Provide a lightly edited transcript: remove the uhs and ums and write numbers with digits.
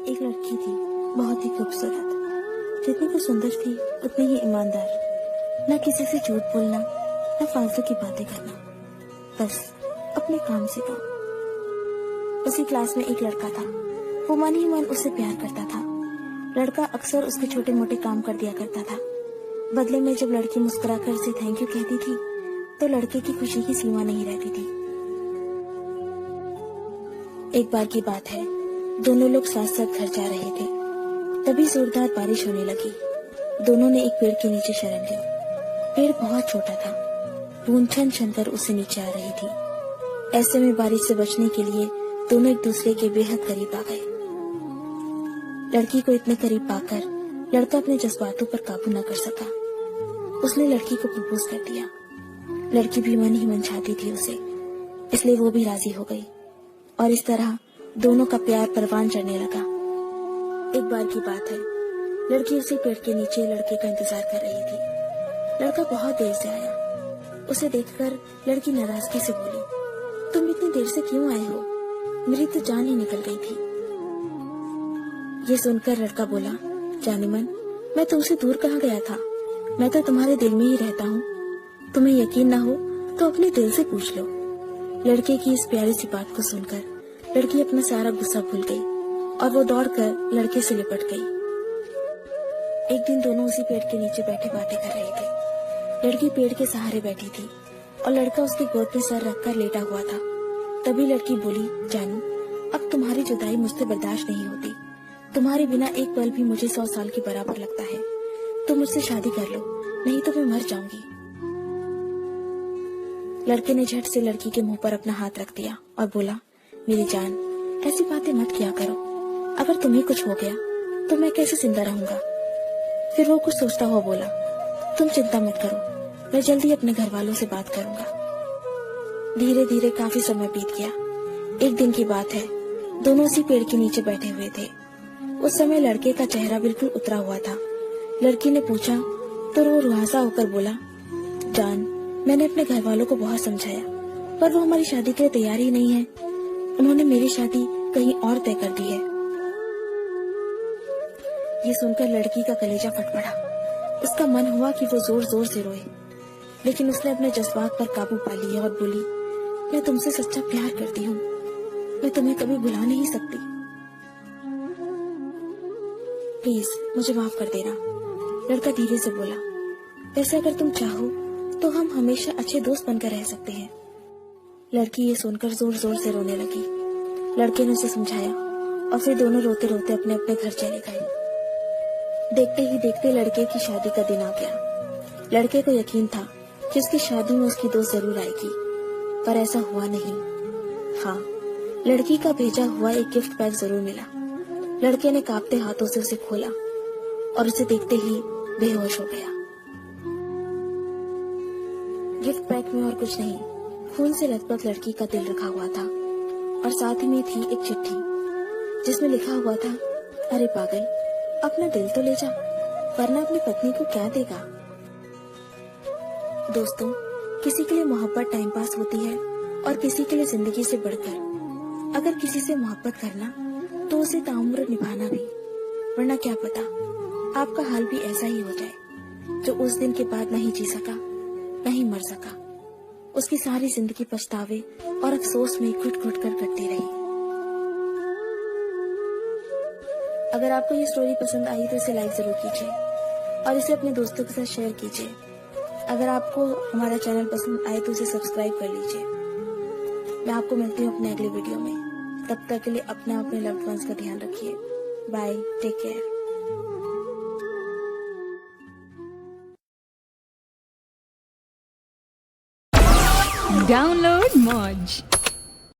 एक लड़की थी, बहुत ही खूबसूरत। जितनी वो सुंदर थी उतनी ही ईमानदार। न किसी से झूठ बोलना, न फालतू की बातें करना, बस अपने काम से काम। उसी क्लास में एक लड़का था। वो मन ही मन उससे प्यार करता था। लड़का अक्सर उसके छोटे मोटे काम कर दिया करता था। बदले में जब लड़की मुस्कुराकर उसे थैंक यू कहती थी तो लड़के की खुशी की सीमा नहीं रहती थी। एक बार की बात है, दोनों लोग साथ साथ घर जा रहे थे। तभी जोरदार बारिश होने लगी। दोनों ने एक पेड़ के नीचे शरण ली। पेड़ बहुत छोटा था। बूंद छन छन कर उसे नीचे आ रही थी। ऐसे में बारिश से बचने के लिए दोनों एक दूसरे के बेहद करीब आ गए। लड़की को इतने करीब पाकर लड़का अपने जज्बातों पर काबू न कर सका। उसने लड़की को प्रपोज कर दिया। लड़की भी मन ही मन चाहती थी उसे, इसलिए वो भी राजी हो गई और इस तरह दोनों का प्यार परवान चढ़ने लगा। एक बार की बात है, लड़की उसी पेड़ के नीचे लड़के का इंतजार कर रही थी। लड़का बहुत देर से आया। उसे देखकर लड़की नाराजगी से बोली, तुम इतनी देर से क्यों आए हो? मेरी तो जान ही निकल गई थी। ये सुनकर लड़का बोला, जाने मन, मैं तुमसे दूर कहाँ गया था? मैं तो तुम्हारे दिल में ही रहता हूँ। तुम्हें यकीन ना हो तो अपने दिल से पूछ लो। लड़के की इस प्यारी सी बात को सुनकर लड़की अपना सारा गुस्सा भूल गई और वो दौड़कर लड़के से लिपट गई। एक दिन दोनों उसी पेड़ के नीचे बैठे बातें कर रहे थे। लड़की पेड़ के सहारे बैठी थी और लड़का उसकी गोद में सर रखकर लेटा हुआ था। तभी लड़की बोली, जानू, अब तुम्हारी जुदाई मुझसे बर्दाश्त नहीं होती। तुम्हारे बिना एक पल भी मुझे 100 साल के बराबर लगता है। तुम मुझसे शादी कर लो, नहीं तो मैं मर जाऊंगी। लड़के ने झट से लड़की के मुंह पर अपना हाथ रख दिया और बोला, मेरी जान, ऐसी बातें मत किया करो। अगर तुम्हें कुछ हो गया तो मैं कैसे जिंदा रहूंगा? फिर वो कुछ सोचता हुआ बोला, तुम चिंता मत करो, मैं जल्दी अपने घर वालों से बात करूंगा। धीरे धीरे काफी समय बीत गया। एक दिन की बात है, दोनों उसी पेड़ के नीचे बैठे हुए थे। उस समय लड़के का चेहरा बिल्कुल उतरा हुआ था। लड़की ने पूछा तो वो रुआसा होकर बोला, जान, मैंने अपने घर वालों को बहुत समझाया, पर वो हमारी शादी के लिए तैयार ही नहीं है। उन्होंने मेरी शादी कहीं और तय कर दी है। ये सुनकर लड़की का कलेजा फट पड़ा। उसका मन हुआ कि वो जोर जोर से रोए, लेकिन उसने अपने जज्बात पर काबू पा लिया और बोली, मैं तुमसे सच्चा प्यार करती हूँ। मैं तुम्हें कभी भुला नहीं सकती। प्लीज मुझे माफ कर देना। लड़का धीरे से बोला, वैसे अगर तुम चाहो तो हम हमेशा अच्छे दोस्त बनकर रह सकते हैं। लड़की ये सुनकर जोर जोर से रोने लगी। लड़के ने उसे समझाया और फिर दोनों रोते रोते अपने अपने घर चले गए। देखते ही देखते लड़के की शादी का दिन आ गया। लड़के को यकीन था कि उसकी शादी में उसकी दोस्त जरूर आएगी, पर ऐसा हुआ नहीं। हाँ, लड़की का भेजा हुआ एक गिफ्ट पैक जरूर मिला। लड़के ने कांपते हाथों से उसे खोला और उसे देखते ही बेहोश हो गया। गिफ्ट पैक में और कुछ नहीं, खून से लथपथ लड़की का दिल रखा हुआ था और साथ ही में थी एक चिट्ठी जिसमें लिखा हुआ था, अरे पागल, अपना दिल तो ले जा, वरना अपनी पत्नी को क्या देगा। दोस्तों, किसी के लिए मोहब्बत टाइम पास होती है और किसी के लिए जिंदगी से बढ़कर। अगर किसी से मोहब्बत करना तो उसे ताउम्र निभाना भी, वरना क्या पता आपका हाल भी ऐसा ही हो जाए जो उस दिन के बाद नहीं जी सका, नहीं मर सका। उसकी सारी जिंदगी पछतावे और अफसोस में घुट घुट कर कटती रही। अगर आपको ये स्टोरी पसंद आई तो इसे लाइक जरूर कीजिए और इसे अपने दोस्तों के साथ शेयर कीजिए। अगर आपको हमारा चैनल पसंद आए तो इसे सब्सक्राइब कर लीजिए। मैं आपको मिलती हूँ अपने अगले वीडियो में। तब तक के लिए अपना अपने लव्ड वंस का ध्यान रखिए। Bye, take care. Download Moj.